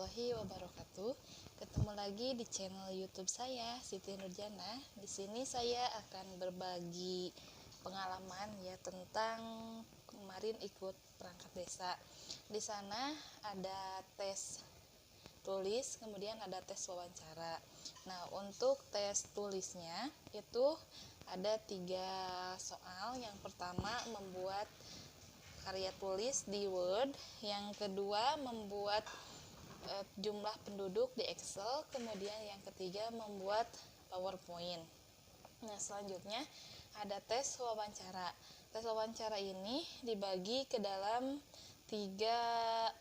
warahmatullahi wabarakatuh. Ketemu lagi di channel YouTube saya, Siti Nurjana. Di sini saya akan berbagi pengalaman ya tentang kemarin ikut perangkat desa. Di sana ada tes tulis, kemudian ada tes wawancara. Nah, untuk tes tulisnya itu ada 3 soal. Yang pertama membuat karya tulis di Word, yang kedua membuat jumlah penduduk di Excel, kemudian yang ketiga membuat PowerPoint. Nah, selanjutnya ada tes wawancara. Tes wawancara ini dibagi ke dalam tiga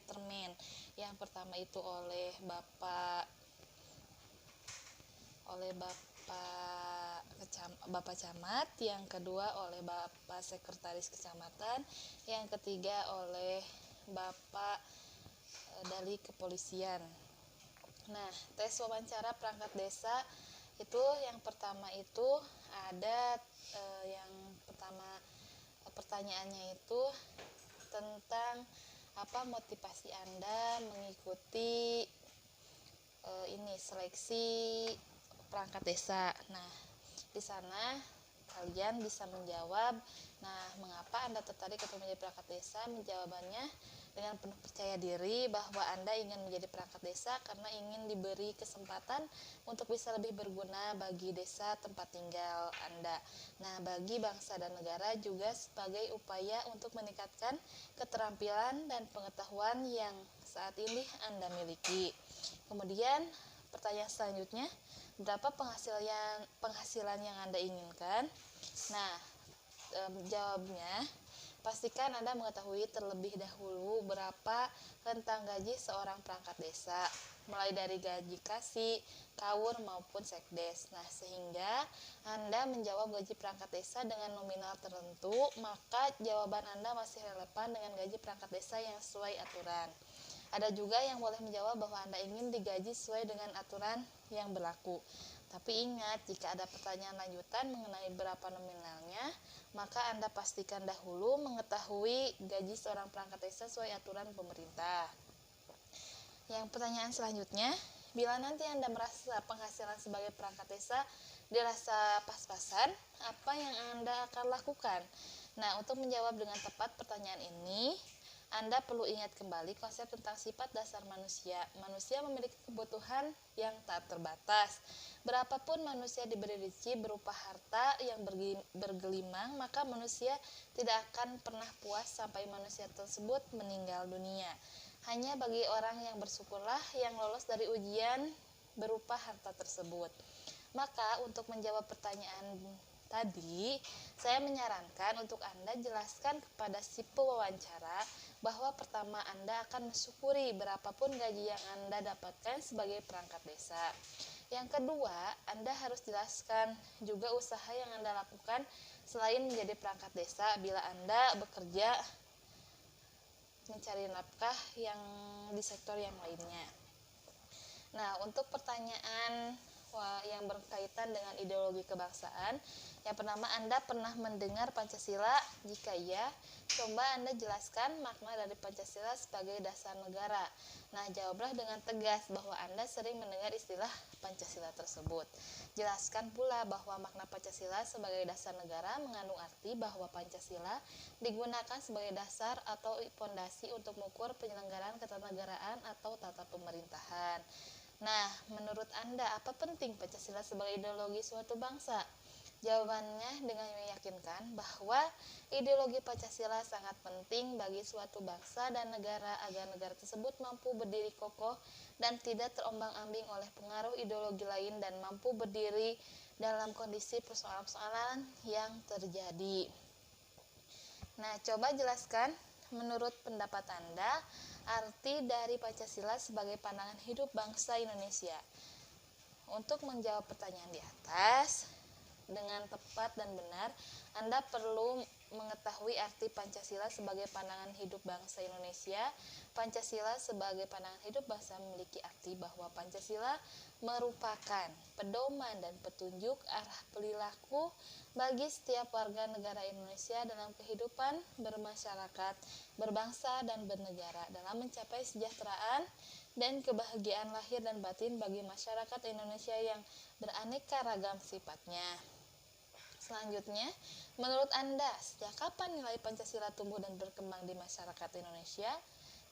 termen. Yang pertama itu oleh Bapak Camat, yang kedua oleh Bapak Sekretaris Kecamatan, yang ketiga oleh Bapak dari Kepolisian. Nah, tes wawancara perangkat desa itu yang pertama itu ada yang pertama pertanyaannya itu tentang apa motivasi Anda mengikuti seleksi perangkat desa. Nah, di sana kalian bisa menjawab, nah, mengapa Anda tertarik untuk menjadi perangkat desa? Menjawabannya dengan penuh percaya diri bahwa Anda ingin menjadi perangkat desa karena ingin diberi kesempatan untuk bisa lebih berguna bagi desa tempat tinggal Anda. Nah, bagi bangsa dan negara juga sebagai upaya untuk meningkatkan keterampilan dan pengetahuan yang saat ini Anda miliki. Kemudian pertanyaan selanjutnya, berapa penghasilan yang Anda inginkan? Nah, jawabnya, pastikan Anda mengetahui terlebih dahulu berapa rentang gaji seorang perangkat desa, mulai dari gaji kasih, kawur maupun sekdes. Nah, sehingga Anda menjawab gaji perangkat desa dengan nominal tertentu, maka jawaban Anda masih relevan dengan gaji perangkat desa yang sesuai aturan. Ada juga yang boleh menjawab bahwa Anda ingin digaji sesuai dengan aturan yang berlaku. Tapi ingat, jika ada pertanyaan lanjutan mengenai berapa nominalnya, maka Anda pastikan dahulu mengetahui gaji seorang perangkat desa sesuai aturan pemerintah. Yang pertanyaan selanjutnya, bila nanti Anda merasa penghasilan sebagai perangkat desa dirasa pas-pasan, apa yang Anda akan lakukan? Nah, untuk menjawab dengan tepat pertanyaan ini, Anda perlu ingat kembali konsep tentang sifat dasar manusia. Manusia memiliki kebutuhan yang tak terbatas. Berapapun manusia diberi rezeki berupa harta yang bergelimang, maka manusia tidak akan pernah puas sampai manusia tersebut meninggal dunia. Hanya bagi orang yang bersyukurlah yang lolos dari ujian berupa harta tersebut. Maka untuk menjawab pertanyaan tadi, saya menyarankan untuk Anda jelaskan kepada si pewawancara bahwa pertama Anda akan mensyukuri berapapun gaji yang Anda dapatkan sebagai perangkat desa. Yang kedua, Anda harus jelaskan juga usaha yang Anda lakukan selain menjadi perangkat desa bila Anda bekerja mencari nafkah yang di sektor yang lainnya. Nah, untuk pertanyaan yang berkaitan dengan ideologi kebangsaan, yang pertama, Anda pernah mendengar Pancasila? Jika iya, coba Anda jelaskan makna dari Pancasila sebagai dasar negara. Nah, jawablah dengan tegas bahwa Anda sering mendengar istilah Pancasila tersebut. Jelaskan pula bahwa makna Pancasila sebagai dasar negara mengandung arti bahwa Pancasila digunakan sebagai dasar atau fondasi untuk mengukur penyelenggaraan ketatanegaraan atau tata pemerintahan. Nah, menurut Anda, apa penting Pancasila sebagai ideologi suatu bangsa? Jawabannya dengan meyakinkan bahwa ideologi Pancasila sangat penting bagi suatu bangsa dan negara agar negara tersebut mampu berdiri kokoh dan tidak terombang-ambing oleh pengaruh ideologi lain dan mampu berdiri dalam kondisi persoalan-persoalan yang terjadi. Nah, coba jelaskan menurut pendapat Anda arti dari Pancasila sebagai pandangan hidup bangsa Indonesia. Untuk menjawab pertanyaan di atas dengan tepat dan benar, Anda perlu mengetahui arti Pancasila sebagai pandangan hidup bangsa Indonesia. Pancasila sebagai pandangan hidup bangsa memiliki arti bahwa Pancasila merupakan pedoman dan petunjuk arah perilaku bagi setiap warga negara Indonesia dalam kehidupan bermasyarakat, berbangsa, dan bernegara dalam mencapai kesejahteraan dan kebahagiaan lahir dan batin bagi masyarakat Indonesia yang beraneka ragam sifatnya. Selanjutnya, menurut Anda, sejak kapan nilai Pancasila tumbuh dan berkembang di masyarakat Indonesia?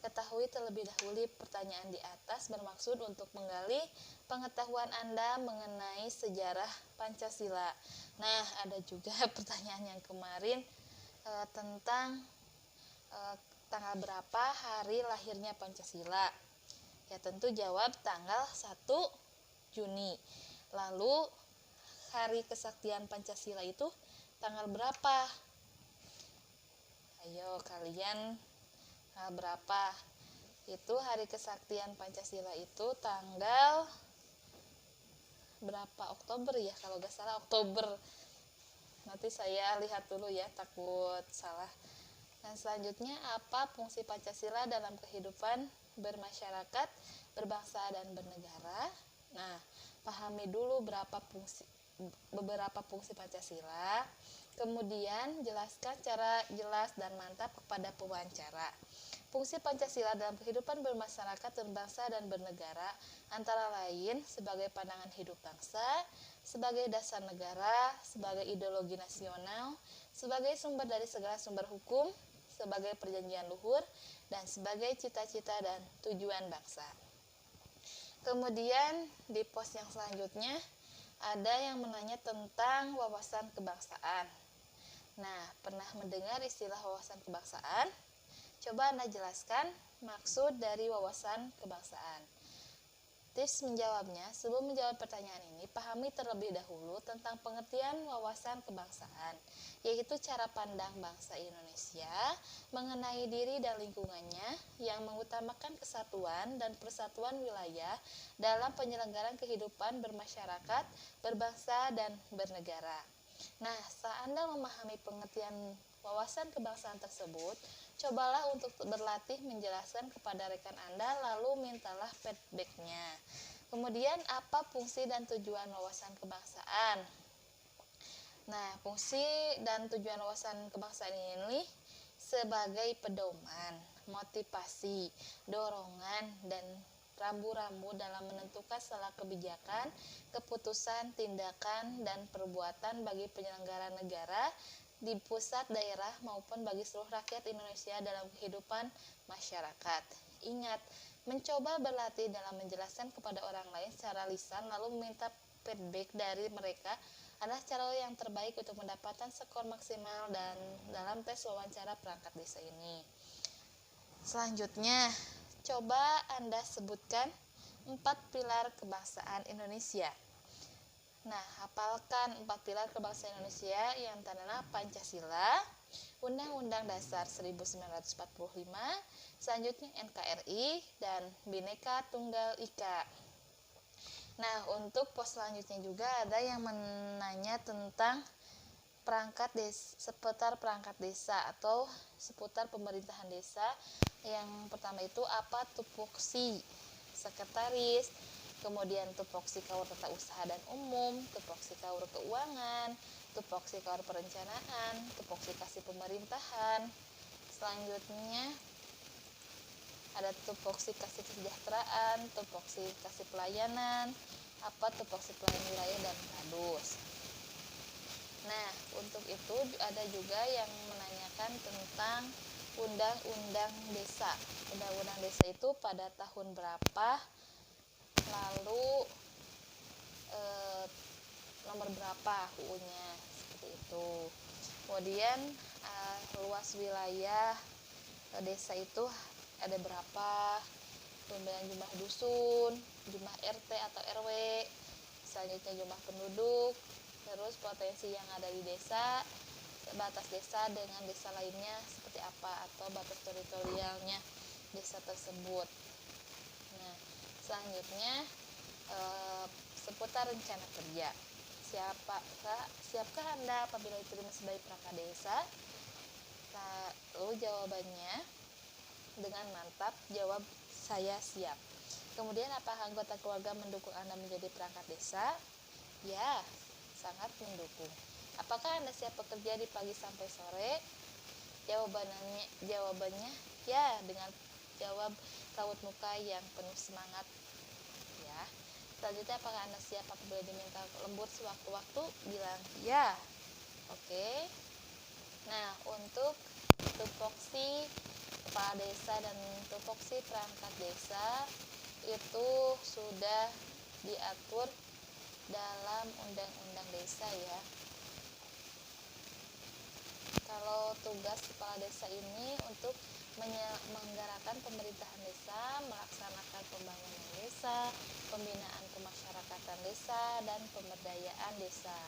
Ketahui terlebih dahulu pertanyaan di atas bermaksud untuk menggali pengetahuan Anda mengenai sejarah Pancasila. Nah, ada juga pertanyaan yang kemarin tentang tanggal berapa hari lahirnya Pancasila. Ya, tentu jawab tanggal 1 Juni. Lalu hari kesaktian Pancasila itu tanggal berapa? Ayo kalian berapa? Itu hari kesaktian Pancasila itu tanggal berapa? Oktober ya, kalau gak salah Oktober. Nanti saya lihat dulu ya, takut salah. Dan selanjutnya, apa fungsi Pancasila dalam kehidupan bermasyarakat, berbangsa, dan bernegara? Nah, pahami dulu beberapa fungsi Pancasila, kemudian jelaskan cara jelas dan mantap kepada pewawancara. Fungsi Pancasila dalam kehidupan bermasyarakat, berbangsa, dan bernegara antara lain sebagai pandangan hidup bangsa, sebagai dasar negara, sebagai ideologi nasional, sebagai sumber dari segala sumber hukum, sebagai perjanjian luhur, dan sebagai cita-cita dan tujuan bangsa. Kemudian di pos yang selanjutnya ada yang menanya tentang wawasan kebangsaan. Nah, pernah mendengar istilah wawasan kebangsaan? Coba Anda jelaskan maksud dari wawasan kebangsaan. Tips menjawabnya, sebelum menjawab pertanyaan ini, pahami terlebih dahulu tentang pengertian wawasan kebangsaan, yaitu cara pandang bangsa Indonesia mengenai diri dan lingkungannya yang mengutamakan kesatuan dan persatuan wilayah dalam penyelenggaraan kehidupan bermasyarakat, berbangsa, dan bernegara. Nah, saat Anda memahami pengertian wawasan kebangsaan tersebut, cobalah untuk berlatih menjelaskan kepada rekan Anda, lalu mintalah feedback-nya. Kemudian, apa fungsi dan tujuan wawasan kebangsaan? Nah, fungsi dan tujuan wawasan kebangsaan ini sebagai pedoman, motivasi, dorongan, dan rambu-rambu dalam menentukan skala kebijakan, keputusan, tindakan, dan perbuatan bagi penyelenggara negara di pusat, daerah, maupun bagi seluruh rakyat Indonesia dalam kehidupan masyarakat. Ingat, mencoba berlatih dalam menjelaskan kepada orang lain secara lisan lalu meminta feedback dari mereka adalah cara yang terbaik untuk mendapatkan skor maksimal dan dalam tes wawancara perangkat desa ini. Selanjutnya, coba Anda sebutkan 4 pilar kebangsaan Indonesia. Nah, hafalkan 4 pilar kebangsaan Indonesia yang antara Pancasila, Undang-Undang Dasar 1945, selanjutnya NKRI, dan Bhinneka Tunggal Ika. Nah, untuk pos selanjutnya juga ada yang menanya tentang seputar perangkat desa atau seputar pemerintahan desa. Yang pertama itu apa? Tupoksi sekretaris, kemudian tupoksi kaur tata usaha dan umum, tupoksi kaur keuangan, tupoksi kaur perencanaan, tupoksi kasih pemerintahan. Selanjutnya ada tupoksi kasih kesejahteraan, tupoksi kasih pelayanan, tupoksi pelayanan wilayah dan kadus. Nah, untuk itu ada juga yang menanyakan tentang Undang-Undang Desa. Undang-Undang Desa itu pada tahun berapa, lalu nomor berapa UU-nya, seperti itu. Kemudian luas wilayah desa itu ada berapa, kemudian jumlah dusun, jumlah RT atau RW, selanjutnya jumlah penduduk, terus potensi yang ada di desa, batas desa dengan desa lainnya seperti apa, atau batas teritorialnya desa tersebut. Nah, selanjutnya seputar rencana kerja. Siapkah Anda apabila diterima sebagai perangkat desa? Lalu jawabannya dengan mantap jawab, saya siap. Kemudian, apakah anggota keluarga mendukung Anda menjadi perangkat desa? Ya, sangat mendukung. Apakah Anda siap bekerja di pagi sampai sore? Jawabannya ya, dengan jawab raut muka yang penuh semangat. Ya. Selanjutnya, apakah Anda siap apabila diminta lembur sewaktu-waktu? Bilang ya. Oke. Nah, untuk tupoksi kepala desa dan tupoksi perangkat desa itu sudah diatur dalam undang-undang desa ya. Kalau tugas kepala desa ini untuk menyelenggarakan pemerintahan desa, melaksanakan pembangunan desa, pembinaan kemasyarakatan desa, dan pemberdayaan desa.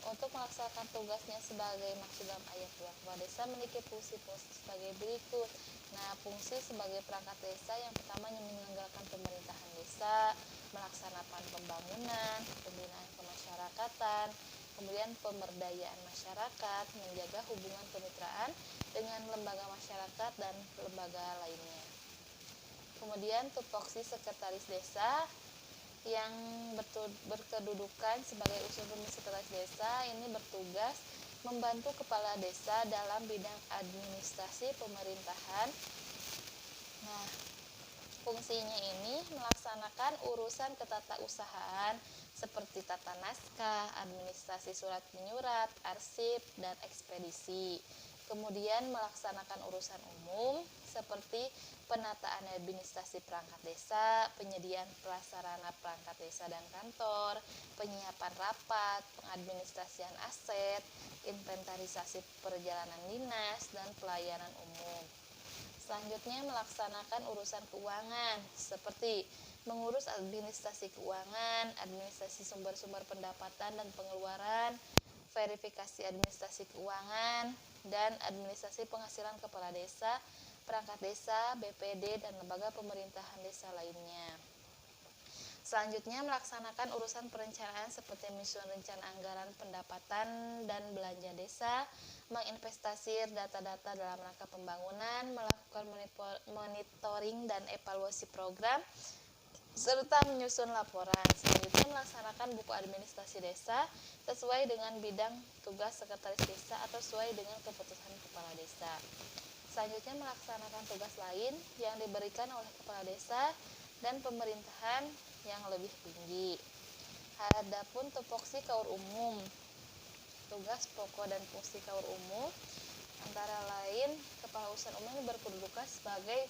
Untuk melaksanakan tugasnya sebagai maksud dalam ayat 2, kepala desa memiliki fungsi-fungsi sebagai berikut. Nah, fungsi sebagai perangkat desa yang pertamanya menyelenggarakan pemerintahan desa, melaksanakan pembangunan, pembinaan kemasyarakatan, kemudian pemberdayaan masyarakat, menjaga hubungan kemitraan dengan lembaga masyarakat dan lembaga lainnya. Kemudian tupoksi sekretaris desa yang berkedudukan sebagai unsur sekretaris desa ini bertugas membantu kepala desa dalam bidang administrasi pemerintahan. Nah, fungsinya ini melaksanakan urusan ketatausahaan seperti tata naskah, administrasi surat menyurat, arsip, dan ekspedisi. Kemudian melaksanakan urusan umum seperti penataan administrasi perangkat desa, penyediaan prasarana perangkat desa dan kantor, penyiapan rapat, pengadministrasian aset, inventarisasi perjalanan dinas, dan pelayanan umum. Selanjutnya, melaksanakan urusan keuangan seperti mengurus administrasi keuangan, administrasi sumber-sumber pendapatan dan pengeluaran, verifikasi administrasi keuangan, dan administrasi penghasilan kepala desa, perangkat desa, BPD, dan lembaga pemerintahan desa lainnya. Selanjutnya, melaksanakan urusan perencanaan seperti menyusun rencana anggaran pendapatan dan belanja desa, menginvestasi data-data dalam rangka pembangunan, melakukan monitoring dan evaluasi program, serta menyusun laporan. Selanjutnya, melaksanakan buku administrasi desa sesuai dengan bidang tugas sekretaris desa atau sesuai dengan keputusan kepala desa. Selanjutnya, melaksanakan tugas lain yang diberikan oleh kepala desa dan pemerintahan yang lebih tinggi. Adapun tupoksi kaur umum, tugas pokok dan fungsi kaur umum antara lain kepala urusan umum ini berkedudukan sebagai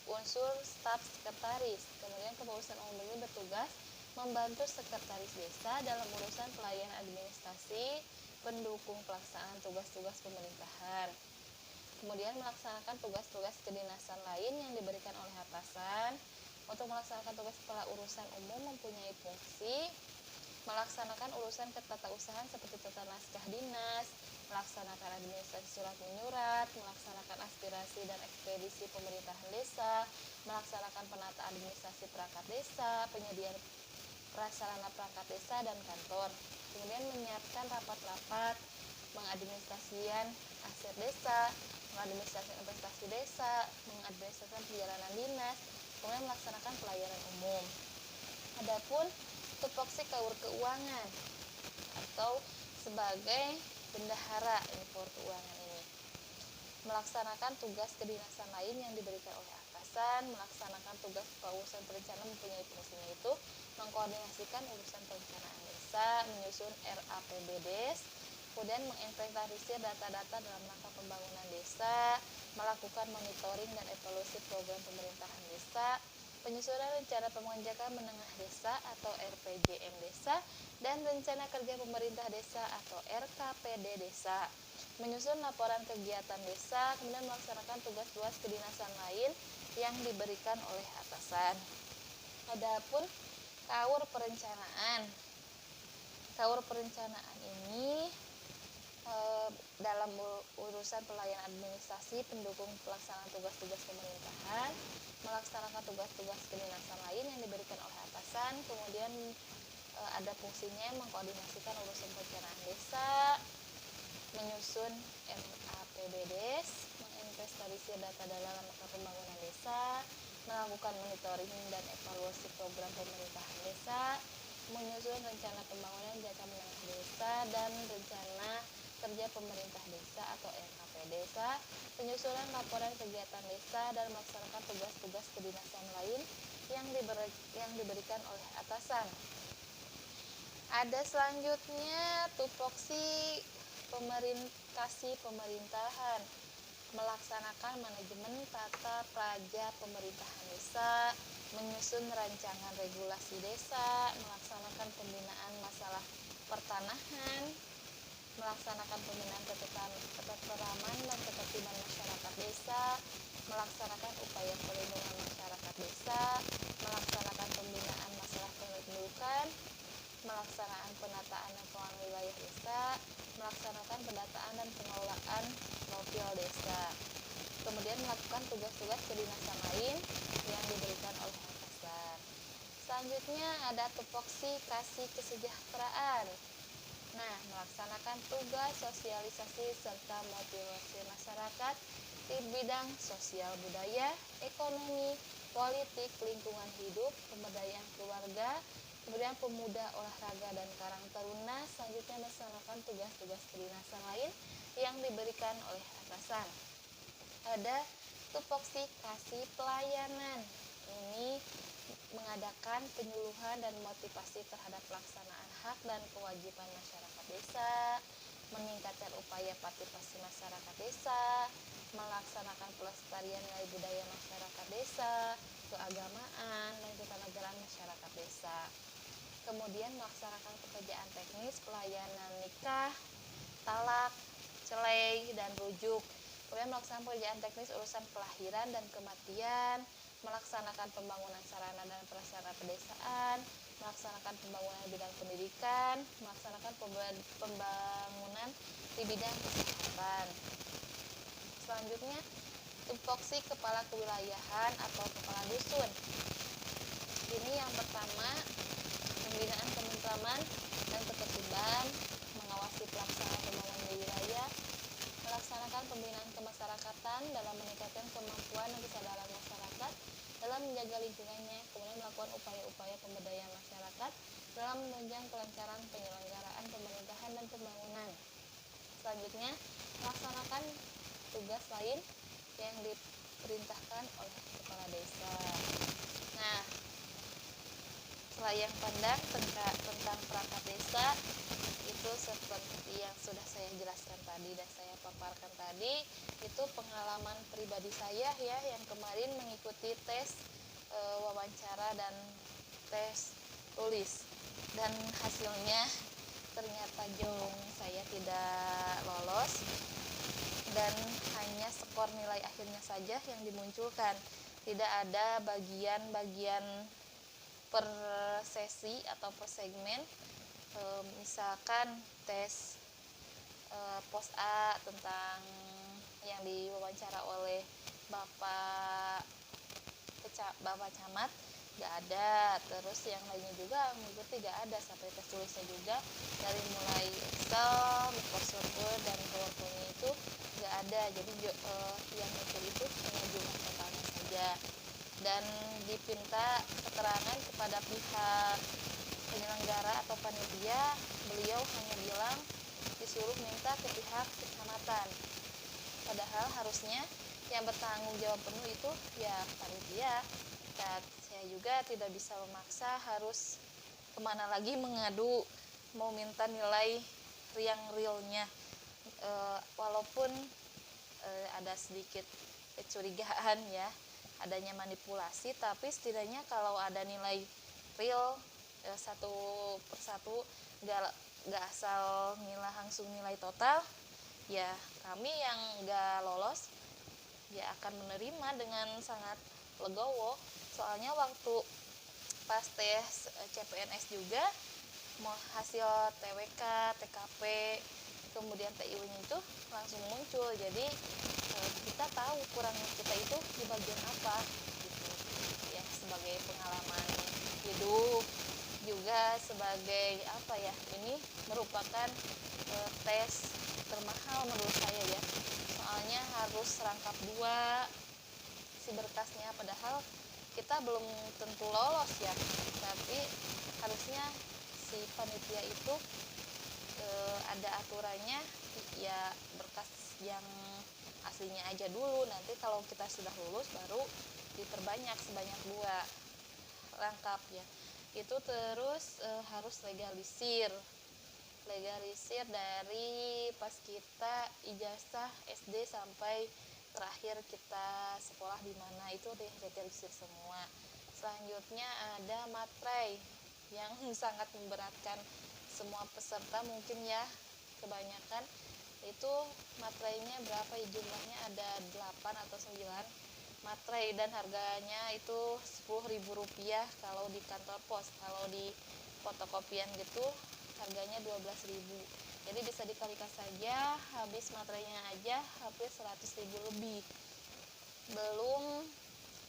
unsur staf sekretaris. Kemudian kepala urusan umum ini bertugas membantu sekretaris desa dalam urusan pelayanan administrasi, pendukung pelaksanaan tugas-tugas pemerintahan. Kemudian melaksanakan tugas-tugas kedinasan lain yang diberikan oleh atasan. Untuk melaksanakan tugas kepala urusan umum mempunyai fungsi melaksanakan urusan ketatausahaan seperti tata naskah dinas, melaksanakan administrasi surat menyurat, melaksanakan aspirasi dan ekspedisi pemerintahan desa, melaksanakan penata administrasi perangkat desa, penyediaan prasarana perangkat desa dan kantor. Kemudian menyiapkan rapat-rapat, mengadministrasikan aset desa, mengadministrasikan investasi desa, mengadministrasikan perjalanan dinas, kemudian melaksanakan pelayanan umum. Adapun tupoksi kaur keuangan atau sebagai bendahara info keuangan ini melaksanakan tugas kedinasan lain yang diberikan oleh atasan, melaksanakan tugas urusan perencanaan mempunyai fungsinya itu mengkoordinasikan urusan perencanaan desa, menyusun RAPBDes, kemudian menginventarisir data-data dalam rangka pembangunan desa, melakukan monitoring dan evaluasi program pemerintahan desa, penyusunan rencana pembangunan jangka menengah desa atau RPJM desa, dan rencana kerja pemerintah desa atau RKPD desa, menyusun laporan kegiatan desa, kemudian melaksanakan tugas-tugas kedinasan lain yang diberikan oleh atasan. Adapun kaur perencanaan. Kaur perencanaan ini dalam urusan pelayanan administrasi, pendukung pelaksanaan tugas-tugas pemerintahan, melaksanakan tugas-tugas kedinasan lain yang diberikan oleh atasan, kemudian ada fungsinya mengkoordinasikan urusan perencanaan desa, menyusun RAPBDes, menginventarisir data dalam langkah pembangunan desa, melakukan monitoring dan evaluasi program pemerintahan desa, menyusun rencana pembangunan jangka menengah desa dan rencana kerja pemerintah desa atau RKP desa, penyusunan laporan kegiatan desa dan melaksanakan tugas-tugas kedinasan lain yang diberikan oleh atasan. Ada selanjutnya tupoksi pemerintahan, melaksanakan manajemen tata praja pemerintahan desa, menyusun rancangan regulasi desa, melaksanakan pembinaan masalah pertanahan, melaksanakan pembinaan ketentraman dan ketertiban masyarakat desa, melaksanakan upaya perlindungan masyarakat desa, melaksanakan pembinaan masalah kependudukan, melaksanakan penataan dan pengelolaan wilayah desa, melaksanakan pendataan dan pengelolaan profil desa. Kemudian melakukan tugas-tugas kedinasan lain yang diberikan oleh atasan. Selanjutnya ada tupoksi kasih kesejahteraan. Nah, melaksanakan tugas sosialisasi serta motivasi masyarakat di bidang sosial budaya, ekonomi, politik, lingkungan hidup, pemberdayaan keluarga, kemudian pemuda, olahraga, dan karang taruna. Selanjutnya melaksanakan tugas-tugas kedinasan lain yang diberikan oleh atasan. Ada tupoksi kasih pelayanan. Ini mengadakan penyuluhan dan motivasi terhadap pelaksanaan hak dan kewajiban masyarakat desa, meningkatkan upaya partisipasi masyarakat desa, melaksanakan pelestarian nilai budaya masyarakat desa, keagamaan, dan ketatanegaraan masyarakat desa. Kemudian melaksanakan pekerjaan teknis pelayanan nikah, talak, cerai, dan rujuk. Kemudian melaksanakan pekerjaan teknis urusan kelahiran dan kematian, melaksanakan pembangunan sarana dan prasarana pedesaan, melaksanakan pembangunan bidang pendidikan, melaksanakan pembangunan di bidang kesehatan. Selanjutnya, tupoksi kepala kewilayahan atau kepala dusun. Ini yang pertama, pembinaan ketentraman dan ketertiban, mengawasi pelaksanaan pembangunan di wilayah, melaksanakan pembinaan kemasyarakatan dalam meningkatkan kemampuan dan kesadaran masyarakat dalam menjaga lingkungannya, kemudian melakukan upaya-upaya pemberdayaan masyarakat dalam menunjang kelancaran penyelenggaraan pemerintahan dan pembangunan. Selanjutnya, melaksanakan tugas lain yang diperintahkan oleh kepala desa. Nah, selayang pandang tentang perangkat desa itu seperti yang sudah saya jelaskan tadi dan saya paparkan tadi, itu pengalaman pribadi saya ya yang kemarin mengikuti tes wawancara dan tes tulis, dan hasilnya ternyata saya tidak lolos dan hanya skor nilai akhirnya saja yang dimunculkan, tidak ada bagian-bagian per sesi atau per segmen. Misalkan tes pos A tentang yang diwawancara oleh Bapak Camat gak ada, terus yang lainnya juga mengikuti gak ada, sampai tes tulisnya juga dari mulai Excel, Microsoft Word, dan PowerPoint itu gak ada. Jadi yang itu hanya jumlah totalnya saja, dan dipinta keterangan kepada pihak penyelenggara atau panitia, beliau hanya bilang disuruh minta ke pihak kecamatan, padahal harusnya yang bertanggung jawab penuh itu ya panitia. Dan saya juga tidak bisa memaksa harus kemana lagi mengadu mau minta nilai yang realnya, walaupun ada sedikit kecurigaan ya adanya manipulasi, tapi setidaknya kalau ada nilai real satu persatu, gak asal langsung nilai total, ya kami yang gak lolos ya akan menerima dengan sangat legowo. Soalnya waktu pas tes CPNS juga hasil TWK, TKP, kemudian TIU-nya itu langsung muncul, jadi kita tahu kurangnya kita itu di bagian apa gitu ya, sebagai pengalaman hidup juga, sebagai apa ya, ini merupakan tes termahal menurut saya ya, soalnya harus rangkap dua si berkasnya, padahal kita belum tentu lolos ya, tapi harusnya si panitia itu ada aturannya ya, berkas yang aslinya aja dulu, nanti kalau kita sudah lulus baru diperbanyak sebanyak dua rangkap ya itu. Terus harus legalisir dari pas kita ijazah SD sampai terakhir kita sekolah di mana, itu legalisir semua. Selanjutnya ada materai yang sangat memberatkan semua peserta mungkin ya, kebanyakan itu materainya berapa ya, jumlahnya ada 8 atau 9 materai, dan harganya itu Rp10.000 kalau di kantor pos. Kalau di fotokopian gitu harganya Rp12.000. Jadi bisa dikalikan saja, habis materainya aja hampir Rp100.000 lebih. Belum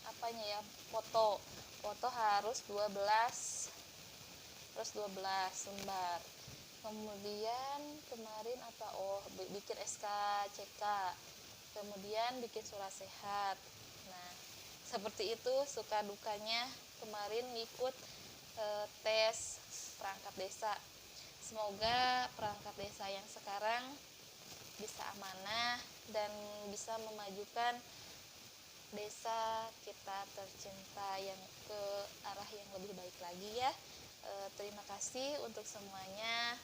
apanya ya, foto harus 12 lembar. Kemudian kemarin bikin SKCK, kemudian bikin surat sehat. Nah, seperti itu suka dukanya kemarin ikut tes perangkat desa. Semoga perangkat desa yang sekarang bisa amanah dan bisa memajukan desa kita tercinta yang ke arah yang lebih baik lagi ya. Terima kasih untuk semuanya.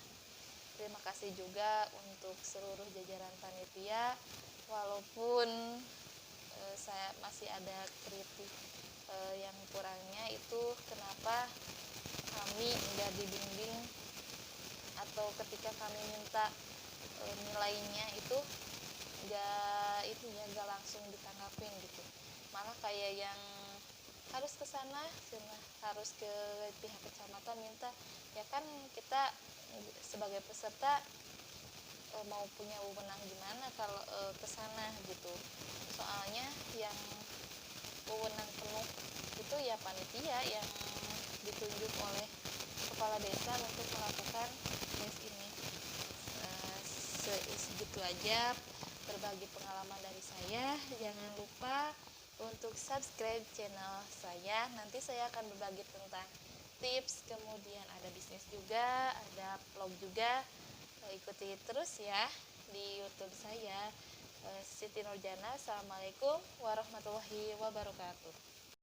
Terima kasih juga untuk seluruh jajaran panitia. Walaupun saya masih ada kritik yang kurangnya itu, kenapa kami nggak dibimbing, atau ketika kami minta nilainya itu nggak langsung ditanggapin gitu, malah kayak yang harus ke sana, harus ke pihak kecamatan minta. Ya kan kita sebagai peserta mau punya wewenang gimana kalau ke sana gitu, soalnya yang wewenang penuh itu ya panitia yang ditunjuk oleh kepala desa untuk melakukan tes ini. Segitu aja berbagi pengalaman dari saya. Jangan lupa untuk subscribe channel saya. Nanti saya akan berbagi tentang tips, kemudian ada bisnis juga, ada vlog juga. Ikuti terus ya di YouTube saya, Siti Nurjana. Assalamualaikum warahmatullahi wabarakatuh.